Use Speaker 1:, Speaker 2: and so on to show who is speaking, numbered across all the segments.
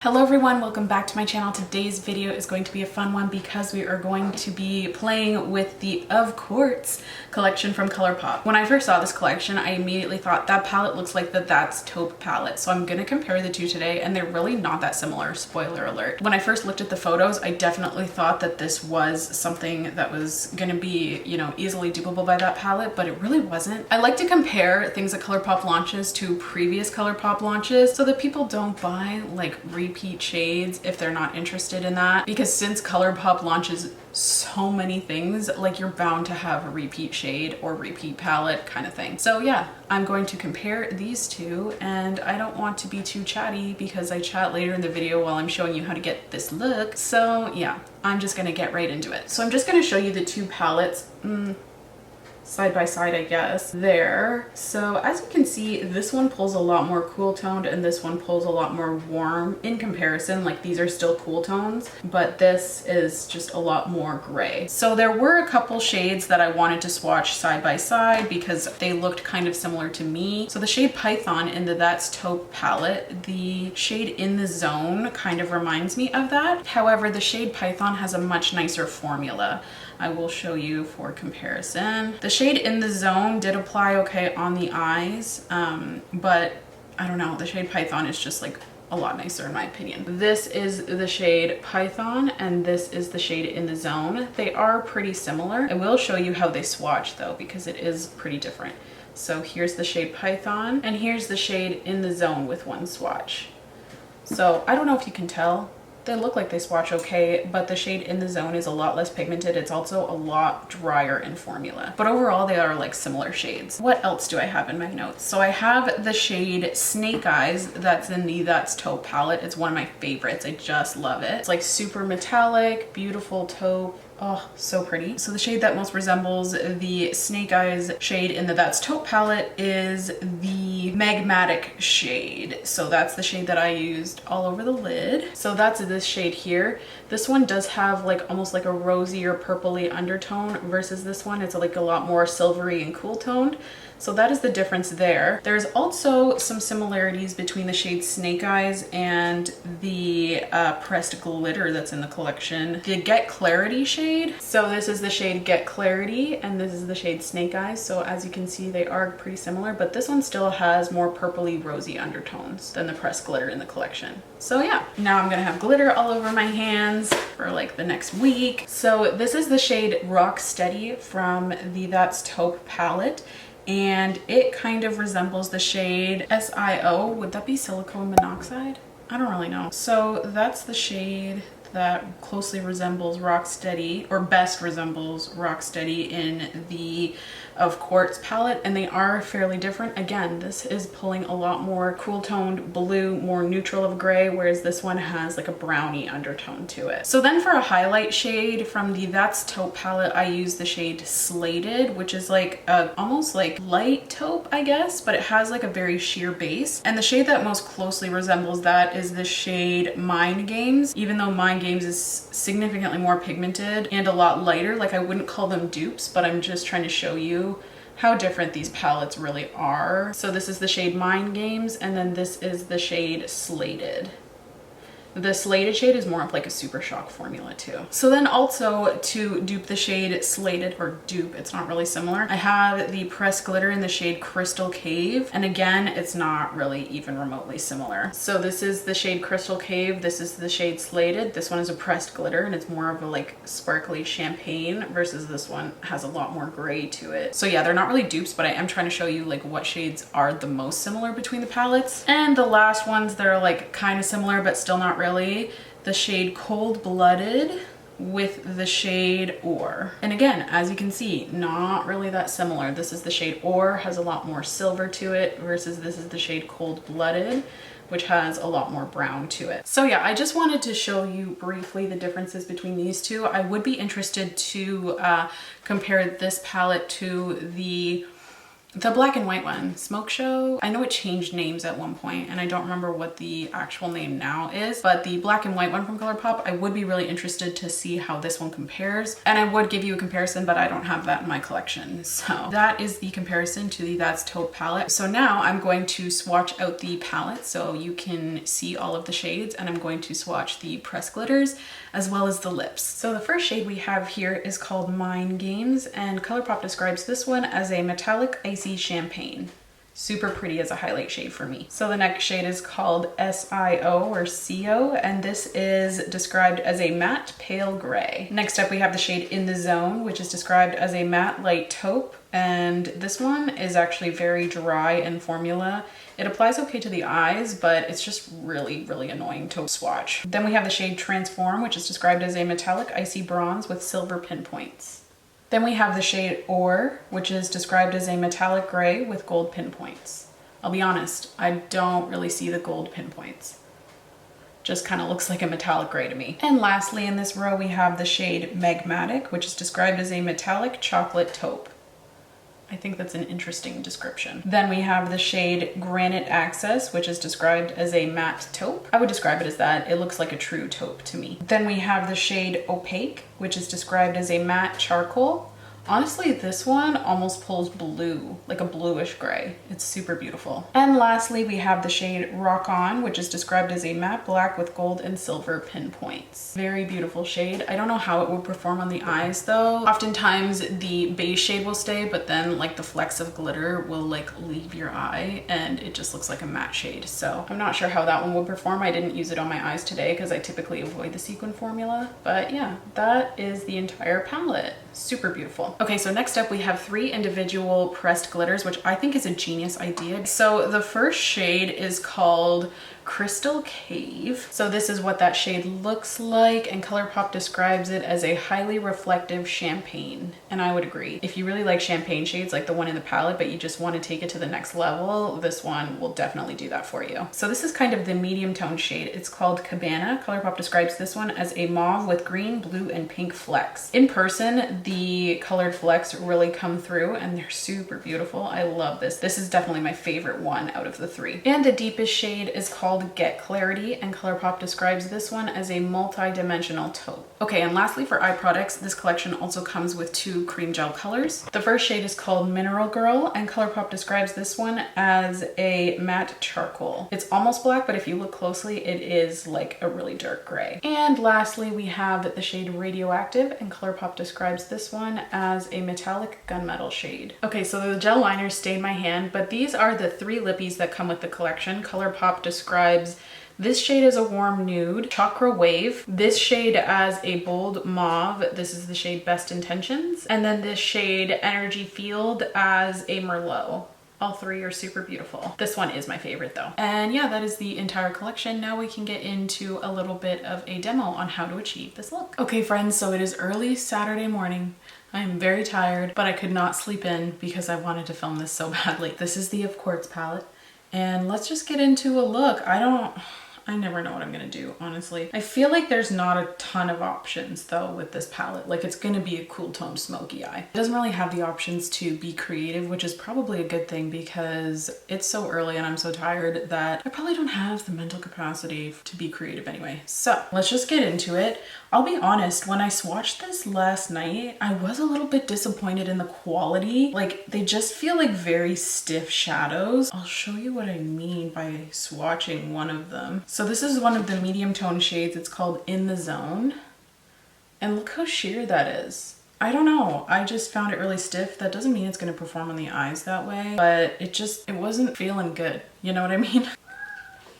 Speaker 1: Hello everyone, welcome back to my channel. Today's video is going to be a fun one because we are going to be playing with the Of Quartz collection from ColourPop. When I first saw this collection, I immediately thought that palette looks like the That's Taupe palette. So I'm going to compare the two today and they're really not that similar, spoiler alert. When I first looked at the photos, I definitely thought that this was something that was going to be, easily dupable by that palette, but it really wasn't. I like to compare things that ColourPop launches to previous ColourPop launches so that people don't buy like repeat shades if they're not interested in that, because since ColourPop launches so many things, like you're bound to have a repeat shade or repeat palette kind of thing. So yeah, I'm going to compare these two, and I don't want to be too chatty because I chat later in the video while I'm showing you how to get this look. So yeah, I'm just gonna get right into it. So I'm just gonna show you the two palettes side by side, I guess, there. So as you can see, this one pulls a lot more cool toned and this one pulls a lot more warm in comparison. Like these are still cool tones, but this is just a lot more gray. So there were a couple shades that I wanted to swatch side by side because they looked kind of similar to me. So the shade Python in the That's Taupe palette, the shade In the Zone kind of reminds me of that. However, the shade Python has a much nicer formula. I will show you for comparison. The shade In the Zone did apply okay on the eyes, but I don't know, the shade Python is just like a lot nicer in my opinion. This is the shade Python and this is the shade In the Zone. They are pretty similar. I will show you how they swatch though, because it is pretty different. So here's the shade Python and here's the shade In the Zone with one swatch. So I don't know if you can tell. They look like they swatch okay, but the shade In the Zone is a lot less pigmented. It's also a lot drier in formula. But overall, they are like similar shades. What else do I have in my notes? So I have the shade Snake Eyes that's in the That's Taupe palette. It's one of my favorites. I just love it. It's like super metallic, beautiful taupe. Oh, so pretty. So the shade that most resembles the Snake Eyes shade in the That's Taupe palette is the Magmatic shade. So that's the shade that I used all over the lid. So that's this shade here. This one does have like almost like a rosy or purpley undertone versus this one. It's like a lot more silvery and cool toned. So that is the difference there. There's also some similarities between the shade Snake Eyes and the pressed glitter that's in the collection. The Get Clarity shade. So this is the shade Get Clarity and this is the shade Snake Eyes. So as you can see, they are pretty similar, but this one still has more purpley rosy undertones than the pressed glitter in the collection. So yeah, now I'm gonna have glitter all over my hands for like the next week. So this is the shade Rock Steady from the That's Taupe palette. And it kind of resembles the shade SiO. Would that be silicone monoxide? I don't really know. So that's the shade that closely resembles Rock Steady, or best resembles Rock Steady in the Of Quartz palette, and they are fairly different. Again, this is pulling a lot more cool toned blue, more neutral of gray, whereas this one has like a brownie undertone to it. So then for a highlight shade from the That's Taupe palette, I use the shade Slated, which is like a almost like light taupe, I guess, but it has like a very sheer base. And the shade that most closely resembles that is the shade Mind Games, even though Mind Games is significantly more pigmented and a lot lighter. Like I wouldn't call them dupes, but I'm just trying to show you how different these palettes really are. So this is the shade Mind Games and then this is the shade Slated. The Slated shade is more of like a Super Shock formula too. So then also to dupe the shade Slated, or dupe, it's not really similar, I have the pressed glitter in the shade Crystal Cave. And again, it's not really even remotely similar. So this is the shade Crystal Cave. This is the shade Slated. This one is a pressed glitter and it's more of a like sparkly champagne versus this one has a lot more gray to it. So yeah, they're not really dupes, but I am trying to show you like what shades are the most similar between the palettes. And the last ones that are like kind of similar, but still not really, the shade Cold Blooded with the shade Ore. And again, as you can see, not really that similar. This is the shade Ore, has a lot more silver to it, versus this is the shade Cold Blooded, which has a lot more brown to it. So yeah, I just wanted to show you briefly the differences between these two. I would be interested to compare this palette to the The black and white one, Smoke Show, I know it changed names at one point and I don't remember what the actual name now is, but the black and white one from ColourPop, I would be really interested to see how this one compares. And I would give you a comparison, but I don't have that in my collection. So that is the comparison to the That's Taupe palette. So now I'm going to swatch out the palette so you can see all of the shades, and I'm going to swatch the pressed glitters as well as the lips. So the first shade we have here is called Mind Games, and ColourPop describes this one as a metallic icy champagne. Super pretty as a highlight shade for me. So the next shade is called SIO or CO, and this is described as a matte pale gray. Next up we have the shade In the Zone, which is described as a matte light taupe, and this one is actually very dry in formula. It applies okay to the eyes, but it's just really, really annoying to swatch. Then we have the shade Transform, which is described as a metallic icy bronze with silver pinpoints. Then we have the shade Ore, which is described as a metallic gray with gold pinpoints. I'll be honest, I don't really see the gold pinpoints. Just kind of looks like a metallic gray to me. And lastly in this row we have the shade Magmatic, which is described as a metallic chocolate taupe. I think that's an interesting description. Then we have the shade Granite Access, which is described as a matte taupe. I would describe it as that. It looks like a true taupe to me. Then we have the shade Opaque, which is described as a matte charcoal. Honestly, this one almost pulls blue, like a bluish gray. It's super beautiful. And lastly, we have the shade Rock On, which is described as a matte black with gold and silver pinpoints. Very beautiful shade. I don't know how it would perform on the eyes though. Oftentimes the beige shade will stay, but then like the flecks of glitter will like leave your eye and it just looks like a matte shade. So I'm not sure how that one would perform. I didn't use it on my eyes today because I typically avoid the sequin formula. But yeah, that is the entire palette. Super beautiful. Okay, so next up we have 3 individual pressed glitters, which I think is a genius idea. So the first shade is called Crystal Cave. So this is what that shade looks like, and ColourPop describes it as a highly reflective champagne, and I would agree. If you really like champagne shades like the one in the palette, but you just want to take it to the next level, this one will definitely do that for you. So this is kind of the medium tone shade. It's called Cabana. ColourPop describes this one as a mauve with green, blue, and pink flecks. In person, the colored flecks really come through and they're super beautiful. I love this. This is definitely my favorite one out of the 3. And the deepest shade is called Get Clarity, and ColourPop describes this one as a multi-dimensional taupe. Okay, and lastly for eye products, this collection also comes with 2 cream gel colors. The first shade is called Mineral Girl, and ColourPop describes this one as a matte charcoal. It's almost black, but if you look closely, it is like a really dark gray. And lastly, we have the shade Radioactive, and ColourPop describes this one as a metallic gunmetal shade. Okay, so the gel liners stayed my hand, but these are the 3 lippies that come with the collection. ColourPop describes this shade as a warm nude, Chakra Wave, this shade as a bold mauve, this is the shade Best Intentions, and then this shade Energy Field as a Merlot. All 3 are super beautiful. This one is my favorite though. And yeah, that is the entire collection. Now we can get into a little bit of a demo on how to achieve this look. Okay friends, so it is early Saturday morning. I am very tired, but I could not sleep in because I wanted to film this so badly. This is the Of Quartz palette. And let's just get into a look. I never know what I'm gonna do, honestly. I feel like there's not a ton of options though with this palette. Like it's gonna be a cool tone smoky eye. It doesn't really have the options to be creative, which is probably a good thing because it's so early and I'm so tired that I probably don't have the mental capacity to be creative anyway. So let's just get into it. I'll be honest, when I swatched this last night, I was a little bit disappointed in the quality. Like they just feel like very stiff shadows. I'll show you what I mean by swatching one of them. So this is one of the medium tone shades. It's called In the Zone. And look how sheer that is. I don't know. I just found it really stiff. That doesn't mean it's going to perform on the eyes that way, but it wasn't feeling good. You know what I mean?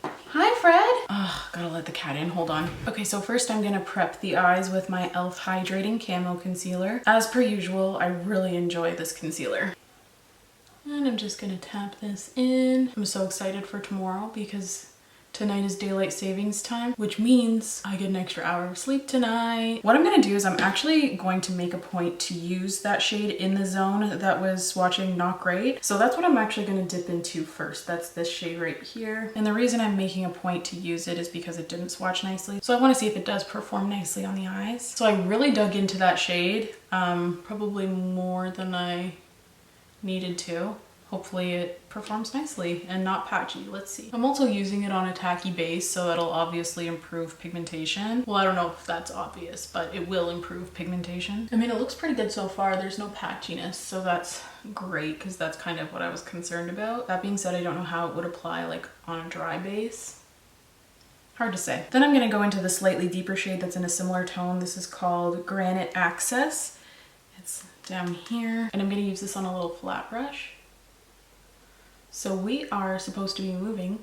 Speaker 1: Hi, Fred. Oh, gotta let the cat in. Hold on. Okay, so first I'm gonna prep the eyes with my e.l.f. Hydrating Camo Concealer. As per usual, I really enjoy this concealer. And I'm just gonna tap this in. I'm so excited for tomorrow because tonight is daylight savings time, which means I get an extra hour of sleep tonight. What I'm gonna do is I'm actually going to make a point to use that shade In the Zone that was swatching Not Great. So that's what I'm actually gonna dip into first. That's this shade right here. And the reason I'm making a point to use it is because it didn't swatch nicely. So I wanna see if it does perform nicely on the eyes. So I really dug into that shade, probably more than I needed to. hopefully it performs nicely and not patchy. Let's see. I'm also using it on a tacky base, so that'll obviously improve pigmentation. Well, I don't know if that's obvious, but it will improve pigmentation. I mean, it looks pretty good so far. There's no patchiness, so that's great because that's kind of what I was concerned about. That being said, I don't know how it would apply like on a dry base. Hard to say. Then I'm going to go into the slightly deeper shade that's in a similar tone. This is called Granite Access. It's down here, and I'm going to use this on a little flat brush. So we are supposed to be moving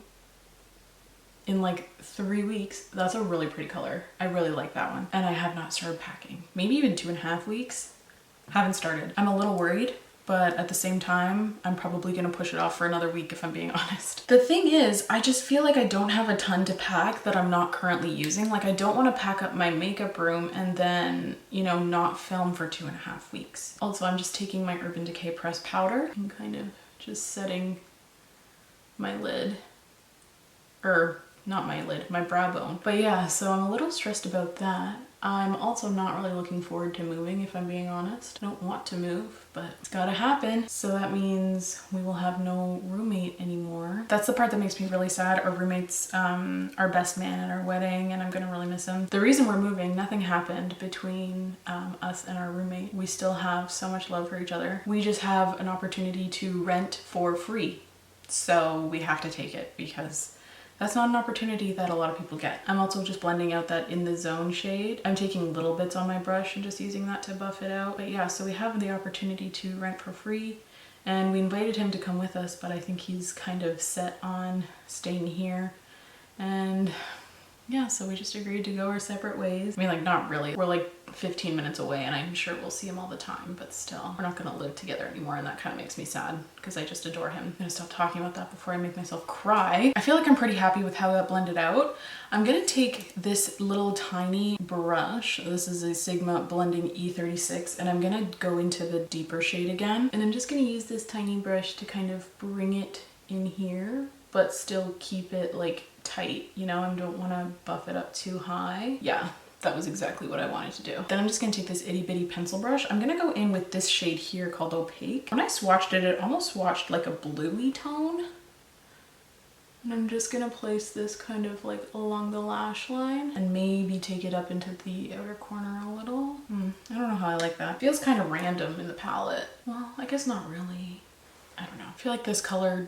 Speaker 1: in like 3 weeks. That's a really pretty color. I really like that one. And I have not started packing. Maybe even 2.5 weeks. Haven't started. I'm a little worried, but at the same time, I'm probably gonna push it off for another week if I'm being honest. The thing is, I just feel like I don't have a ton to pack that I'm not currently using. Like I don't wanna pack up my makeup room and then, you know, not film for 2.5 weeks. Also, I'm just taking my Urban Decay pressed powder and kind of just setting my lid, or not my lid, my brow bone. But yeah, so I'm a little stressed about that. I'm also not really looking forward to moving, if I'm being honest. I don't want to move, but it's gotta happen. So that means we will have no roommate anymore. That's the part that makes me really sad. Our roommate's our best man at our wedding, and I'm gonna really miss him. The reason we're moving, nothing happened between us and our roommate. We still have so much love for each other. We just have an opportunity to rent for free. So we have to take it because that's not an opportunity that a lot of people get. I'm also just blending out that In the Zone shade. I'm taking little bits on my brush and just using that to buff it out. But yeah, so we have the opportunity to rent for free, and we invited him to come with us, but I think he's kind of set on staying here. And yeah, so we just agreed to go our separate ways. I mean, like, not really. We're like 15 minutes away, and I'm sure we'll see him all the time, but still, we're not gonna live together anymore, and that kind of makes me sad because I just adore him. I'm gonna stop talking about that before I make myself cry. I feel like I'm pretty happy with how that blended out. I'm gonna take this little tiny brush. This is a Sigma Blending E36, and I'm gonna go into the deeper shade again, and I'm just gonna use this tiny brush to kind of bring it in here, but still keep it like tight, you know? I don't want to buff it up too high. Yeah, that was exactly what I wanted to do. Then I'm just gonna take this itty bitty pencil brush. I'm gonna go in with this shade here called Opaque. When I swatched it, it almost swatched like a bluey tone. And I'm just gonna place this kind of like along the lash line and maybe take it up into the outer corner a little. I don't know how I like that. Feels kind of random in the palette. Well, I guess not really. I don't know. I feel like this color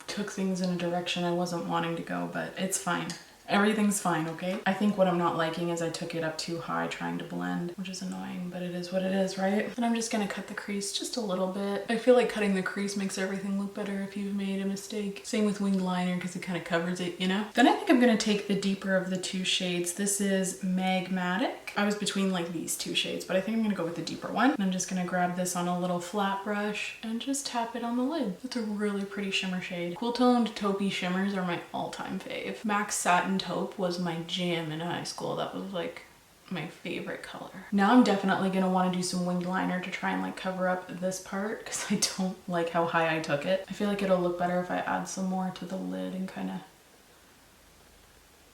Speaker 1: took things in a direction I wasn't wanting to go, but it's fine. Everything's fine, okay? I think what I'm not liking is I took it up too high trying to blend, which is annoying, but it is what it is, right? And I'm just gonna cut the crease just a little bit. I feel like cutting the crease makes everything look better if you've made a mistake. Same with winged liner because it kind of covers it, you know? Then I think I'm gonna take the deeper of the two shades. This is Magmatic. I was between like these two shades, but I think I'm gonna go with the deeper one. And I'm just gonna grab this on a little flat brush and just tap it on the lid. It's a really pretty shimmer shade. Cool toned taupey shimmers are my all-time fave. Max Satin Taupe was my jam in high school. That was like my favorite color. Now I'm definitely gonna want to do some winged liner to try and like cover up this part because I don't like how high I took it. I feel like it'll look better if I add some more to the lid and kind of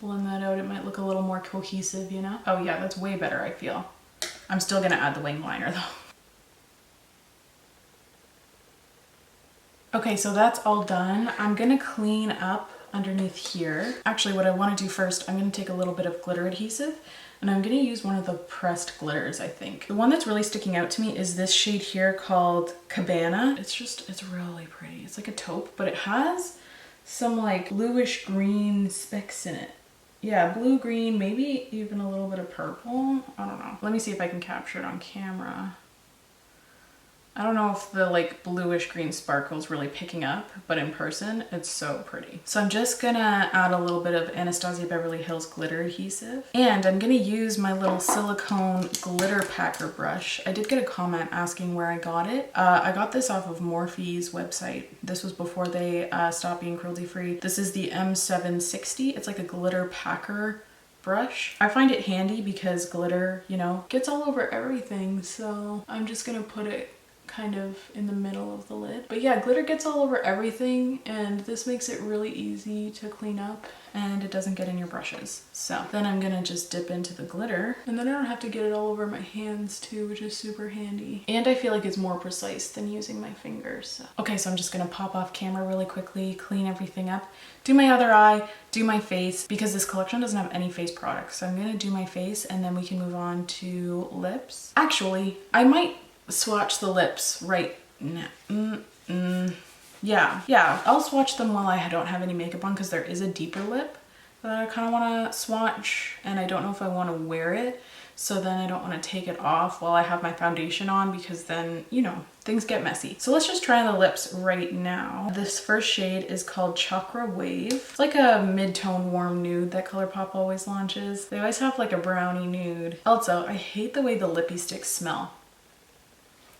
Speaker 1: blend that out. It might look a little more cohesive, you know? Oh yeah, that's way better, I feel. I'm still gonna add the winged liner though. Okay, so that's all done. I'm gonna clean up underneath here. Actually, what I want to do first, I'm going to take a little bit of glitter adhesive and I'm going to use one of the pressed glitters, I think. The one that's really sticking out to me is this shade here called Cabana. It's really pretty. It's like a taupe, but it has some like bluish green specks in it. Yeah, blue, green, maybe even a little bit of purple. I don't know. Let me see if I can capture it on camera. I don't know if the like bluish green sparkle is really picking up, but in person, it's so pretty. So I'm just gonna add a little bit of Anastasia Beverly Hills glitter adhesive, and I'm gonna use my little silicone glitter packer brush. I did get a comment asking where I got it. I got this off of Morphe's website. This was before they stopped being cruelty free. This is the M760. It's like a glitter packer brush. I find it handy because glitter, you know, gets all over everything. So I'm just gonna put it kind of in the middle of the lid. But yeah, glitter gets all over everything and this makes it really easy to clean up and it doesn't get in your brushes. So then I'm gonna just dip into the glitter, and then I don't have to get it all over my hands too, which is super handy. And I feel like it's more precise than using my fingers. So. Okay, so I'm just gonna pop off camera really quickly, clean everything up, do my other eye, do my face, because this collection doesn't have any face products. So I'm gonna do my face and then we can move on to lips. Actually, I might swatch the lips right now. Yeah, I'll swatch them while I don't have any makeup on because there is a deeper lip that I kind of want to swatch and I don't know if I want to wear it. So then I don't want to take it off while I have my foundation on because then, you know, things get messy. So let's just try the lips right now. This first shade is called Chakra Wave. It's like a mid-tone warm nude that ColourPop always launches. They always have like a brownie nude. Also, I hate the way the Lippie sticks smell.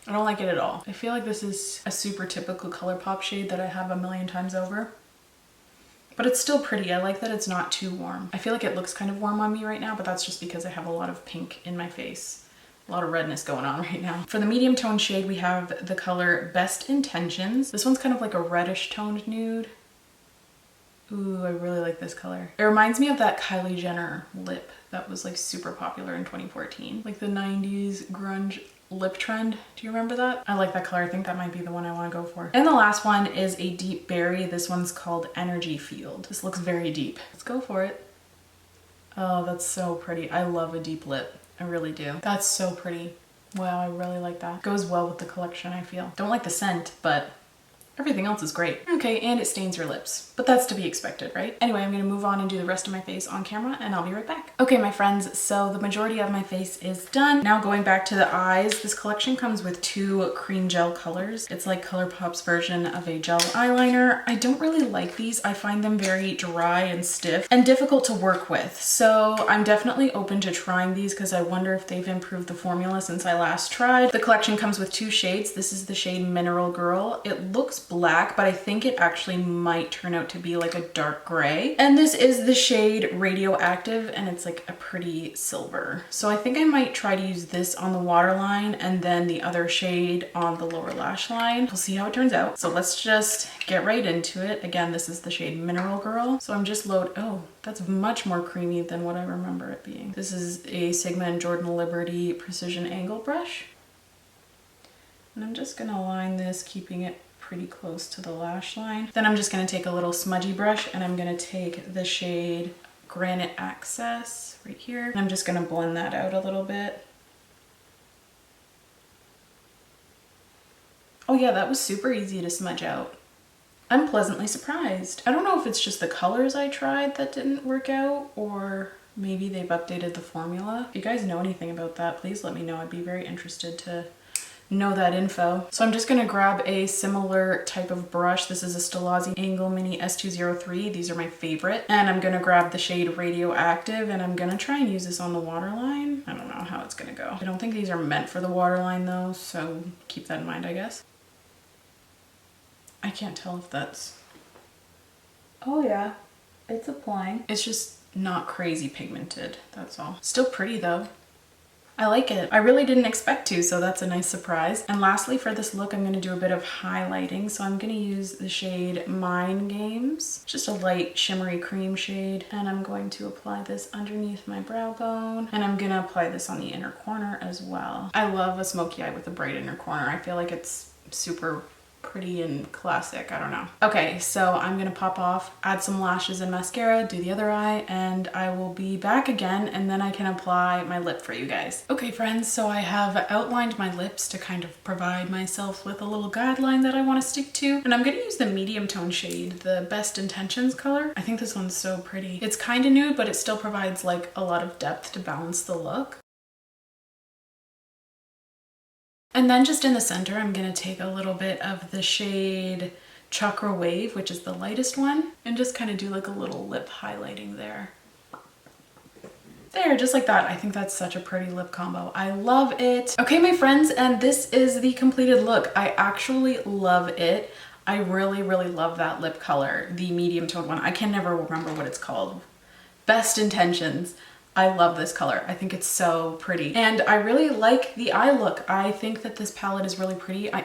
Speaker 1: I don't like it at all. I feel like this is a super typical ColourPop shade that I have a million times over. But it's still pretty. I like that it's not too warm. I feel like it looks kind of warm on me right now, but that's just because I have a lot of pink in my face. A lot of redness going on right now. For the medium tone shade, we have the color Best Intentions. This one's kind of like a reddish toned nude. Ooh, I really like this color. It reminds me of that Kylie Jenner lip that was like super popular in 2014. Like the 90s grunge lip trend. Do you remember that? I like that color. I think that might be the one I want to go for. And the last one is a deep berry. This one's called Energy Field. This looks very deep. Let's go for it. Oh, that's so pretty. I love a deep lip. I really do. That's so pretty. Wow, I really like that. Goes well with the collection, I feel. Don't like the scent, but everything else is great. Okay, and it stains your lips, but that's to be expected, right? Anyway, I'm gonna move on and do the rest of my face on camera and I'll be right back. Okay, my friends, so the majority of my face is done. Now going back to the eyes, this collection comes with 2 cream gel colors. It's like ColourPop's version of a gel eyeliner. I don't really like these. I find them very dry and stiff and difficult to work with. So I'm definitely open to trying these because I wonder if they've improved the formula since I last tried. The collection comes with 2 shades. This is the shade Mineral Girl. It looks black, but I think it actually might turn out to be like a dark gray. And this is the shade Radioactive, and it's like a pretty silver. So I think I might try to use this on the waterline and then the other shade on the lower lash line. We'll see how it turns out. So let's just get right into it. Again, this is the shade Mineral Girl. So I'm just oh, that's much more creamy than what I remember it being. This is a Sigma and Jordan Liberty Precision Angle brush. And I'm just gonna line this, keeping it pretty close to the lash line. Then I'm just gonna take a little smudgy brush and I'm gonna take the shade Granite Access right here. And I'm just gonna blend that out a little bit. Oh yeah, that was super easy to smudge out. I'm pleasantly surprised. I don't know if it's just the colors I tried that didn't work out, or maybe they've updated the formula. If you guys know anything about that, please let me know. I'd be very interested to know that info. So I'm just gonna grab a similar type of brush. This is a Stilazzi Angle Mini S203. These are my favorite. And I'm gonna grab the shade Radioactive and I'm gonna try and use this on the waterline. I don't know how it's gonna go. I don't think these are meant for the waterline though, so keep that in mind, I guess. I can't tell if that's... Oh yeah, it's applying. It's just not crazy pigmented, that's all. Still pretty though. I like it. I really didn't expect to, so that's a nice surprise. And lastly, for this look, I'm gonna do a bit of highlighting. So I'm gonna use the shade Mind Games, just a light shimmery cream shade. And I'm going to apply this underneath my brow bone. And I'm gonna apply this on the inner corner as well. I love a smoky eye with a bright inner corner. I feel like it's super pretty and classic. I don't know. Okay, so I'm gonna pop off, add some lashes and mascara, do the other eye, and I will be back again and then I can apply my lip for you guys. Okay friends, so I have outlined my lips to kind of provide myself with a little guideline that I want to stick to, and I'm gonna use the medium tone shade, the Best Intentions color. I think this one's so pretty. It's kind of nude, but it still provides like a lot of depth to balance the look. And then just in the center, I'm gonna take a little bit of the shade Chakra Wave, which is the lightest one, and just kind of do like a little lip highlighting there. There, just like that. I think that's such a pretty lip combo. I love it. Okay, my friends, and this is the completed look. I actually love it. I really, really love that lip color, the medium tone one. I can never remember what it's called. Best Intentions. I love this color. I think it's so pretty. And I really like the eye look. I think that this palette is really pretty. I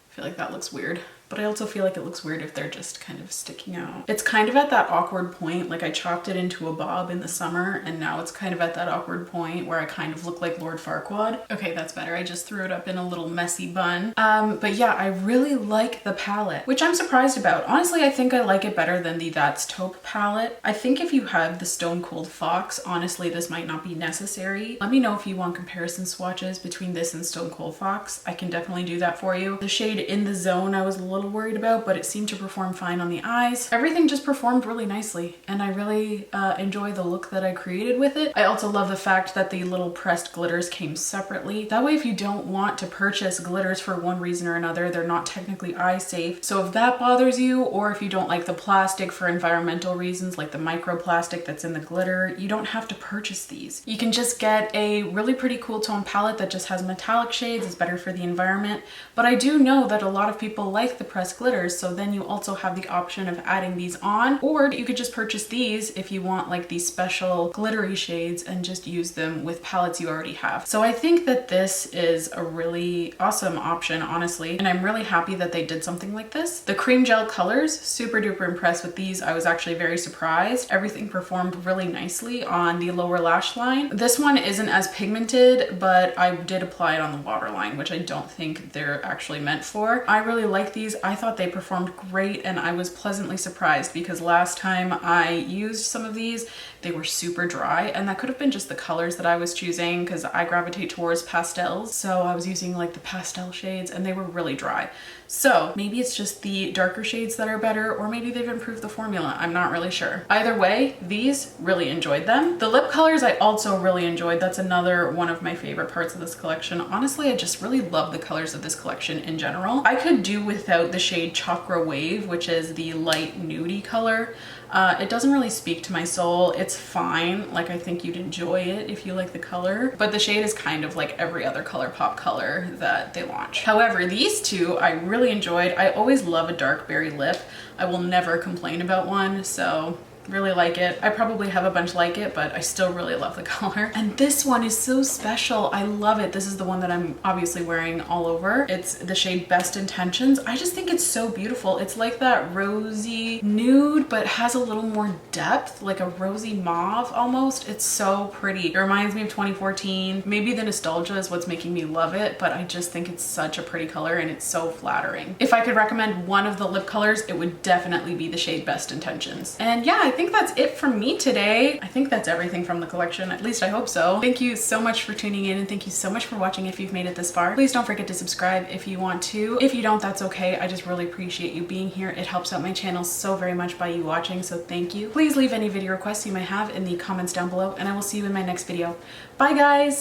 Speaker 1: feel like that looks weird. but I also feel like it looks weird if they're just kind of sticking out. It's kind of at that awkward point, like I chopped it into a bob in the summer and now it's kind of at that awkward point where I kind of look like Lord Farquaad. Okay, that's better. I just threw it up in a little messy bun. But yeah, I really like the palette, which I'm surprised about. Honestly, I think I like it better than the That's Taupe palette. I think if you have the Stone Cold Fox, honestly, this might not be necessary. Let me know if you want comparison swatches between this and Stone Cold Fox. I can definitely do that for you. The shade In the Zone I was a little worried about, but it seemed to perform fine on the eyes. Everything just performed really nicely, and I really enjoy the look that I created with it. I also love the fact that the little pressed glitters came separately. That way, if you don't want to purchase glitters for one reason or another, they're not technically eye safe. So if that bothers you, or if you don't like the plastic for environmental reasons, like the microplastic that's in the glitter, you don't have to purchase these. You can just get a really pretty cool tone palette that just has metallic shades. It's better for the environment. But I do know that a lot of people like the pressed glitters, so then you also have the option of adding these on, or you could just purchase these if you want like these special glittery shades and just use them with palettes you already have. So I think that this is a really awesome option, honestly, and I'm really happy that they did something like this. The cream gel colors, super duper impressed with these. I was actually very surprised. Everything performed really nicely on the lower lash line. This one isn't as pigmented, but I did apply it on the waterline, which I don't think they're actually meant for. I really like these. I thought they performed great, and I was pleasantly surprised because last time I used some of these, they were super dry, and that could have been just the colors that I was choosing because I gravitate towards pastels. So I was using like the pastel shades and they were really dry. So maybe it's just the darker shades that are better, or maybe they've improved the formula. I'm not really sure. Either way, these, really enjoyed them. The lip colors I also really enjoyed. That's another one of my favorite parts of this collection. Honestly, I just really love the colors of this collection in general. I could do without the shade Chakra Wave, which is the light nudie color. It doesn't really speak to my soul. It's fine. Like, I think you'd enjoy it if you like the color, but the shade is kind of like every other ColourPop color that they launch. However, these two I really enjoyed. I always love a dark berry lip. I will never complain about one, so really like it. I probably have a bunch like it, but I still really love the color. And this one is so special. I love it. This is the one that I'm obviously wearing all over. It's the shade Best Intentions. I just think it's so beautiful. It's like that rosy nude, but has a little more depth, like a rosy mauve almost. It's so pretty. It reminds me of 2014. Maybe the nostalgia is what's making me love it, but I just think it's such a pretty color and it's so flattering. If I could recommend one of the lip colors, it would definitely be the shade Best Intentions. And yeah, I think that's it from me today. I think that's everything from the collection. At least I hope so. Thank you so much for tuning in, and thank you so much for watching if you've made it this far. Please don't forget to subscribe if you want to. If you don't, that's okay. I just really appreciate you being here. It helps out my channel so very much by you watching, so thank you. Please leave any video requests you may have in the comments down below, and I will see you in my next video. Bye guys!